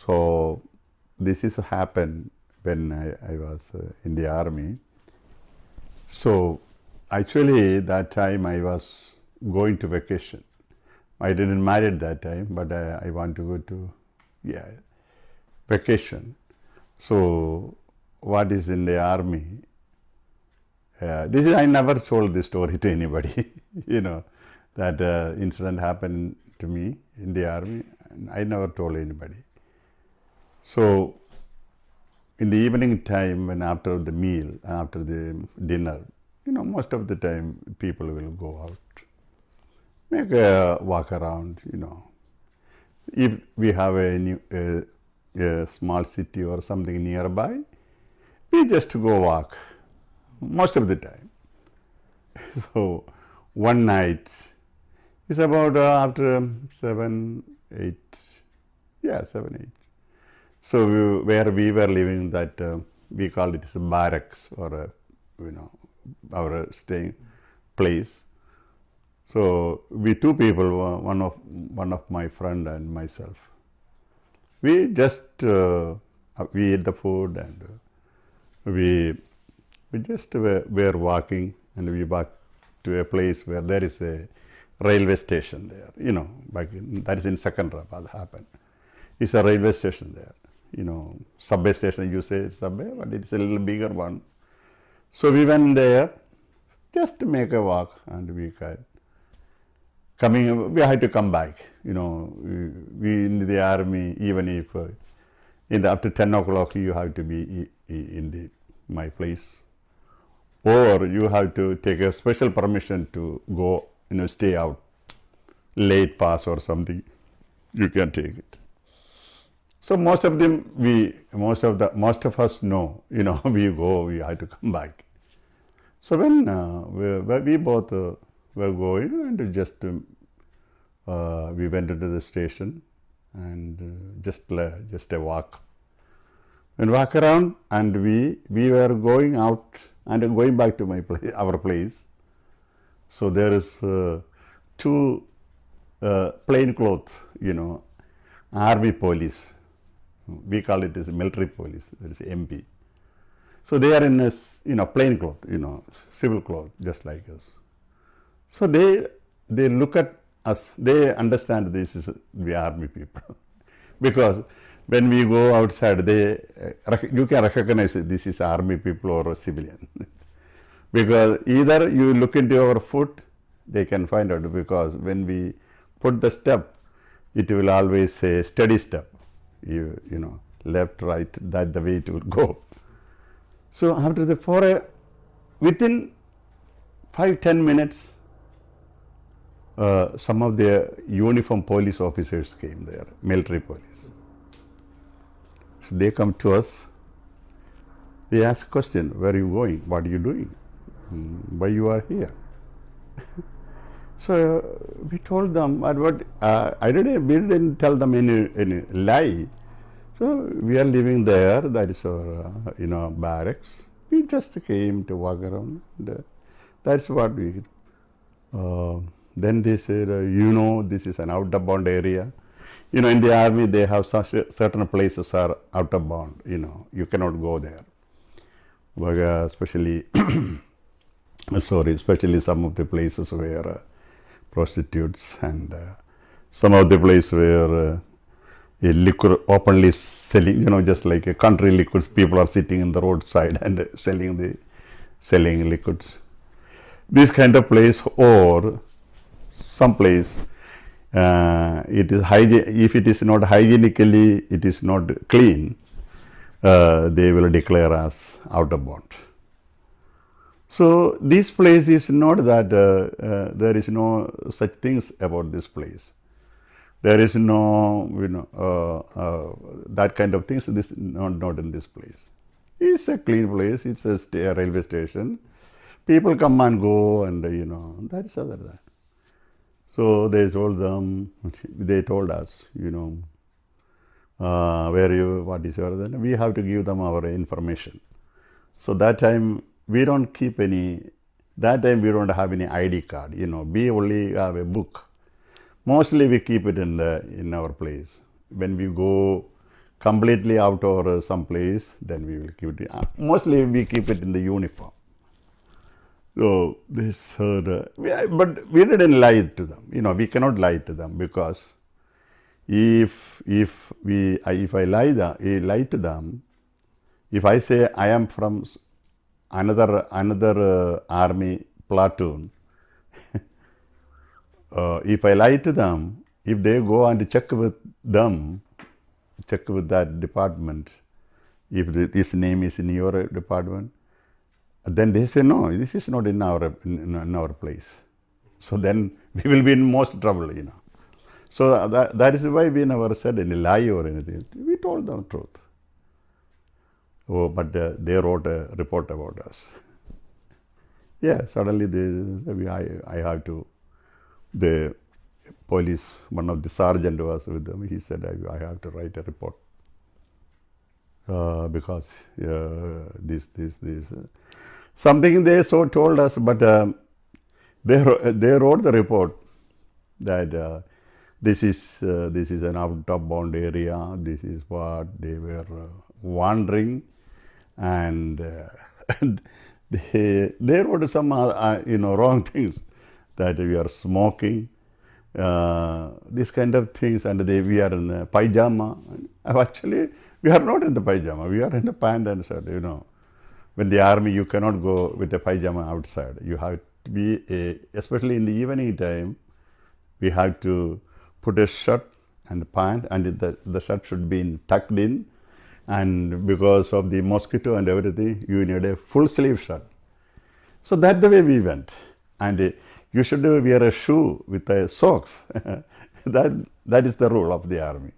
So this is happened when I was in the army. So actually that time I was going to vacation. I didn't marry at that time, but I want to go to yeah vacation. So what is in the army? This is I never told this story to anybody. you know that incident happened to me in the army, and I never told anybody. So in the evening time, when after the meal, after the dinner, most of the time people will go out, make a walk around. If we have a small city or something nearby, we just go walk most of the time. So one night, it's about after 7, 8, yeah, 7, 8. So where we were living, that we called it as a barracks or our staying place. So we two people, one of my friend and myself, we just we ate the food and we we just were walking, and we walked to a place where there is a railway station there. That is in Secunderabad happened. It's a railway station there. Subway station, you say subway, but it's a little bigger one. So we went there just to make a walk, and we had to come back. We in the army, even if after 10 o'clock you have to be in my place, or you have to take a special permission to go, stay out, late pass or something. You can take it. So most of us know, we have to come back. So when we both were going, and we went into the station, and just a walk and walk around, and we were going out and going back to our place. So there is two plain clothes, army police. We call it as military police. There is MP. So they are in a plain cloth, civil cloth, just like us. So they look at us. They understand this is the army people, because when we go outside, you can recognize this is army people or a civilian, because either you look into your foot, they can find out, because when we put the step, it will always say steady step. Left, right, that the way it will go. So after within 5-10 minutes, some of the uniform police officers came there, military police. So they come to us. They ask question: where are you going? What are you doing? Why you are here? So we told them, we didn't tell them any lie. So we are living there. That is our, barracks. We just came to walk around. That's what we. Then they said, this is an out of bound area. In the army they have certain places are out of bound. You cannot go there. But, especially, especially some of the places where prostitutes, and some of the places where a liquor openly selling, just like a country liquids, people are sitting in the roadside and selling liquids. This kind of place, or some place, it is if it is not hygienically, it is not clean, they will declare us out of bound. So this place is not that there is no such things about this place. There is no, that kind of things. This not in this place. It's a clean place. It's a railway station. People come and go, and that is other than. So they told us, what is your, then we have to give them our information. So that time we don't keep that time we don't have any ID card, we only have a book. Mostly we keep it in our place. When we go completely out or some place, then we will keep it. Mostly we keep it in the uniform. So this, but we didn't lie to them. We cannot lie to them because if I lie to them, if I say I am from another army platoon, if I lie to them, if they go and check with them, check with that department, if this name is in your department, then they say no, this is not in our place. So then we will be in most trouble. So that is why we never said any lie or anything. We told them the truth. Oh, but they wrote a report about us. Yeah, suddenly I have to, the police, one of the sergeant was with them. He said, I have to write a report because this. Something they so told us, but they wrote the report that this is an out of bound area. This is what they were wandering, and they wrote some wrong things, that we are smoking, these kind of things, and we are in a pajama. Actually, we are not in the pajama. We are in the pant and shirt. When the army, you cannot go with a pajama outside. You have to be, especially in the evening time, we have to put a shirt and pant, and the shirt should be tucked in, and because of the mosquito and everything, you need a full sleeve shirt. So that's the way we went. And you should wear a shoe with socks. that is the rule of the army,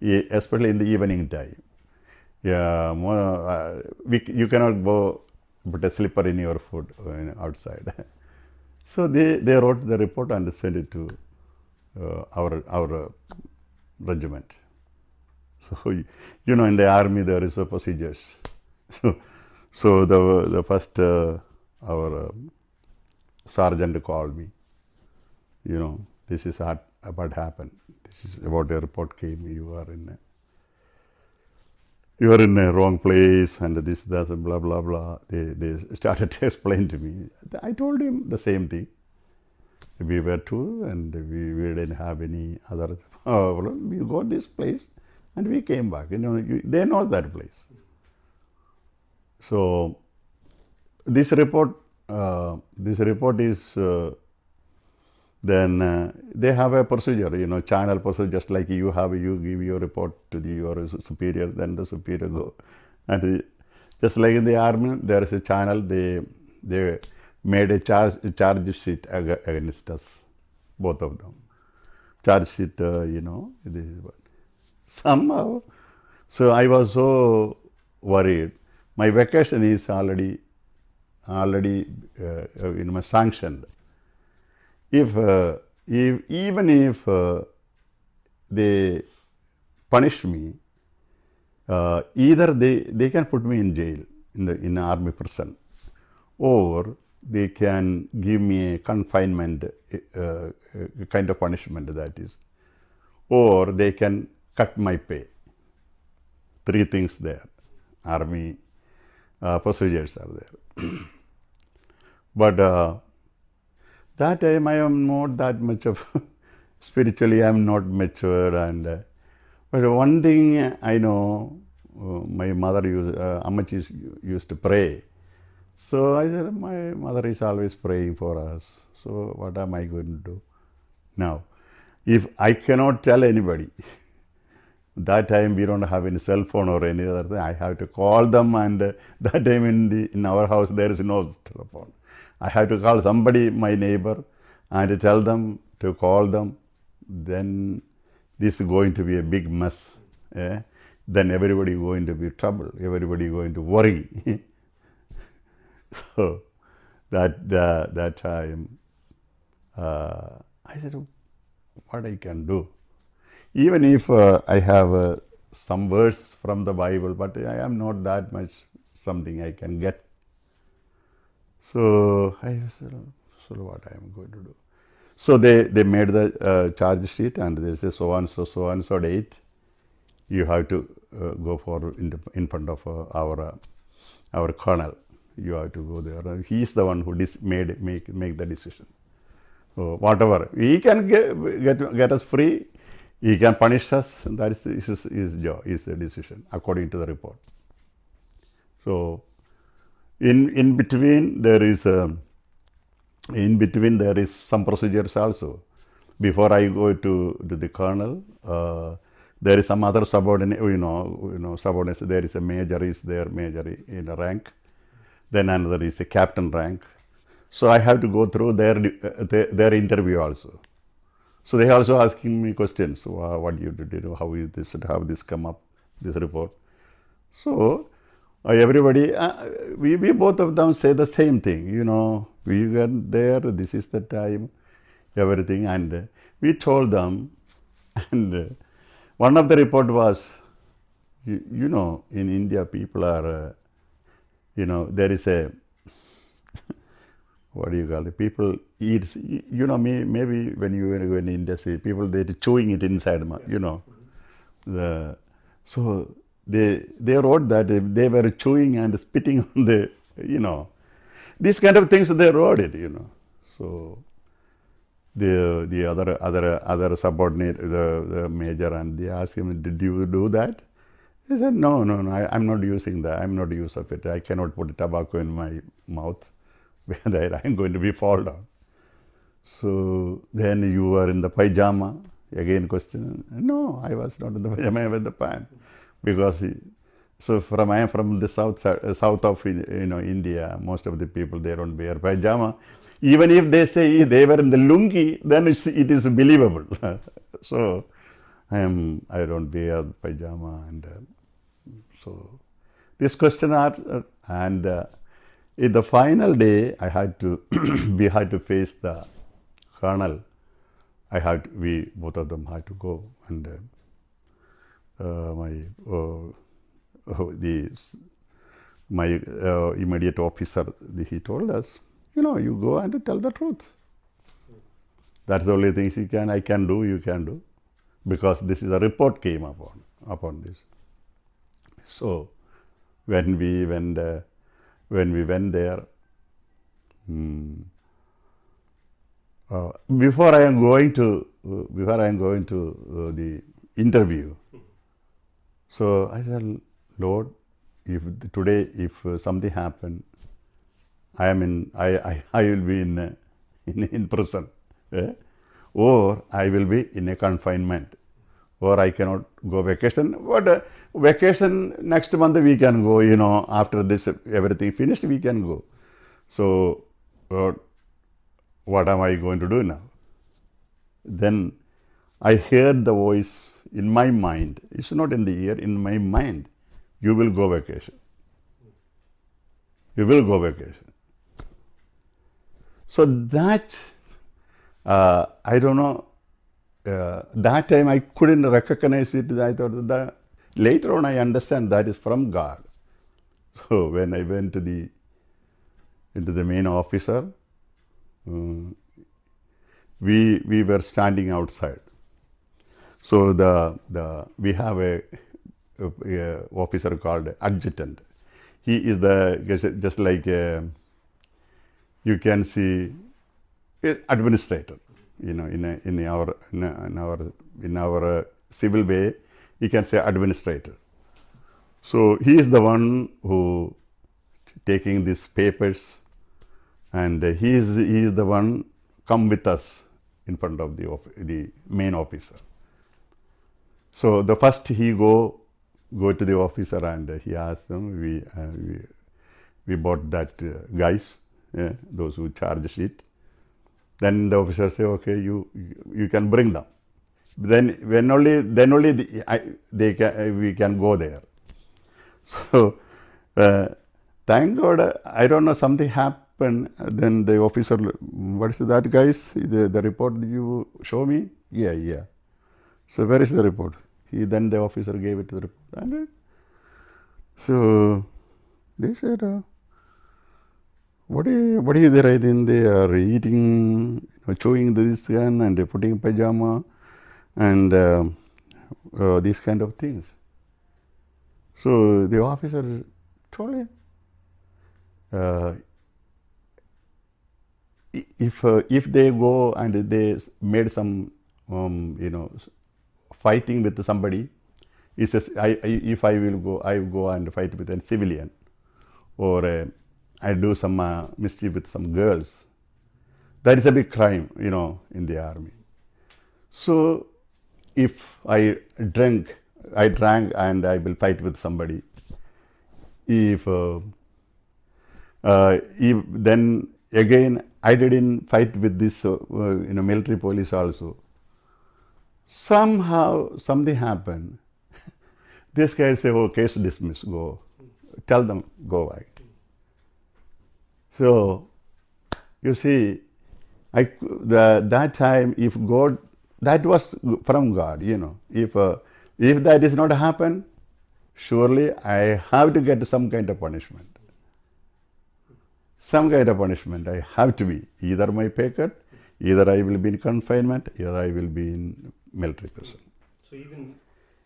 especially in the evening time. Yeah, you cannot go put a slipper in your foot outside. So they wrote the report and sent it to our regiment. So in the army there is a procedures. So the first our sergeant called me. This is what happened. This is about a report came. You are in a wrong place, and this, that, blah, blah, blah. They started to explain to me. I told him the same thing. We were two, and we didn't have any other problem. We got this place, and we came back. They know that place. So this report is then they have a procedure, channel procedure, just like you give your report to your superior, then the superior go. And just like in the army, there is a channel, they made a charge sheet against us, both of them. Charge sheet, this is what. Somehow, so I was so worried. My vacation is already sanctioned. Even if they punish me, either they can put me in jail in army prison, or they can give me a confinement kind of punishment, that is, or they can cut my pay. Three things there. Army procedures are there. But that time I am not that much of spiritually I am not mature, and but one thing I know, my mother Ammachi used to pray. So I said, my mother is always praying for us. So what am I going to do now? If I cannot tell anybody, that time we don't have any cell phone or any other thing. I have to call them, and that time in our house there is no telephone. I have to call somebody, my neighbor, and tell them to call them. Then this is going to be a big mess. Then everybody going to be trouble. Everybody going to worry. So that time I said, what I can do? Even if I have some verses from the Bible, but I am not that much something I can get. So I said, so what I am going to do? So they made the charge sheet, and they say so and so date. you have to go for in front of our colonel. You have to go there. He is the one who make the decision. So whatever he can get us free, he can punish us. That is his job, his decision according to the report. So in between there is some procedures also. Before I go to the colonel, there is some other subordinate, subordinates. There is a major is there, major in a rank. Then another is a captain rank. So I have to go through their interview also. So they also asking me questions. What you did, how is this, how this come up, this report. So everybody, we both of them say the same thing. We went there. This is the time, everything, and we told them. And one of the report was, in India, people are, there is a what do you call it? People eat, maybe when you go in India, see people they're chewing it inside, the so they wrote that they were chewing and spitting on these kind of things they wrote it, So the other subordinate, the major, and they asked him, "Did you do that?" He said, "No, no, no. I'm not using that. I'm not use of it. I cannot put tobacco in my mouth. Whether I'm going to be fall down." So then you were in the pajama. Again question. No, I was not in the pajama. I was in the pant because I am from the south of India. Most of the people they don't wear pajama. Even if they say they were in the lungi, then it is believable. So I don't wear pajama, and so this question are and in the final day I had to we had to face the colonel. We both of them had to go, and my immediate officer, he told us, you go and tell the truth. That's the only things I can do, you can do, because this is a report came upon this. So when we went there, before I am going to the interview, so I said, Lord, if today something happen, I will be in prison, or I will be in a confinement, or I cannot go vacation. But vacation next month we can go. After this everything finished, we can go. So what am I going to do now? Then I heard the voice in my mind. It's not in the ear, in my mind. You will go vacation. You will go vacation. So that, I don't know, that time I couldn't recognize it. I thought that later on I understand that is from God. So when I went into the main officer, we were standing outside. So we have a officer called adjutant. He is just like you can see administrator. In our civil way, you can say administrator. So he is the one who taking these papers, and he is the one come with us in front of the main officer. So the first he go to the officer, and he asked them. We bought that guys, those who charge sheet. Then the officer say, okay, you can bring them. Then only we can go there. So thank God, I don't know, something happened. Then the officer, what is that, guys? The report you show me? Yeah. So where is the report? Then the officer gave it to the report. And so they said, what is they writing? They are eating, chewing this gun and putting pajama, and these kind of things. So the officer told him, uh, if they go and they made some fighting with somebody, he says, if I will go, I will go and fight with a civilian, or I do some mischief with some girls. That is a big crime, in the army. So if I drank and I will fight with somebody. If then again I didn't fight with this military police also. Somehow something happened. This guy say, "Oh, case dismissed. Go, tell them go back." So you see, that time, if God, that was from God, if that is not happen, surely I have to get some kind of punishment. Some kind of punishment I have to be. Either my pay cut, either I will be in confinement, either I will be in military prison. So even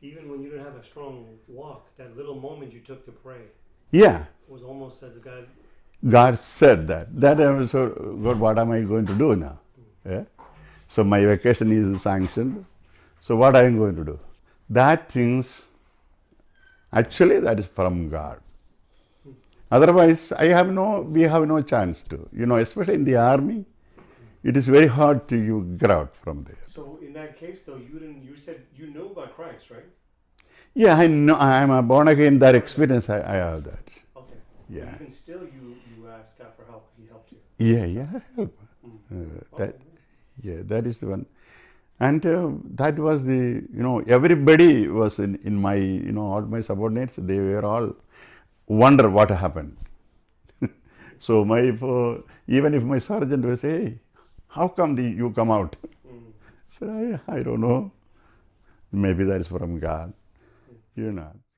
when you didn't have a strong walk, that little moment you took to pray Yeah, was almost as a God. God said that. That I was so, God, what am I going to do now? Yeah? So my vacation is sanctioned. So what I am going to do? That things, actually that is from God. Otherwise, we have no chance to. Especially in the army, it is very hard to you get out from there. So in that case, though, you didn't. You said you knew about Christ, right? Yeah, I know. I am a born again. That experience, I have that. Okay. Yeah. But even still, you asked God for help. He helped you. Yeah, help. That, Okay. yeah, that is the one. And that was everybody was in my, all my subordinates, they were all wonder what happened. So even if my sergeant will say, "Hey, how come you come out?" Mm. So I don't know. Maybe that is from God.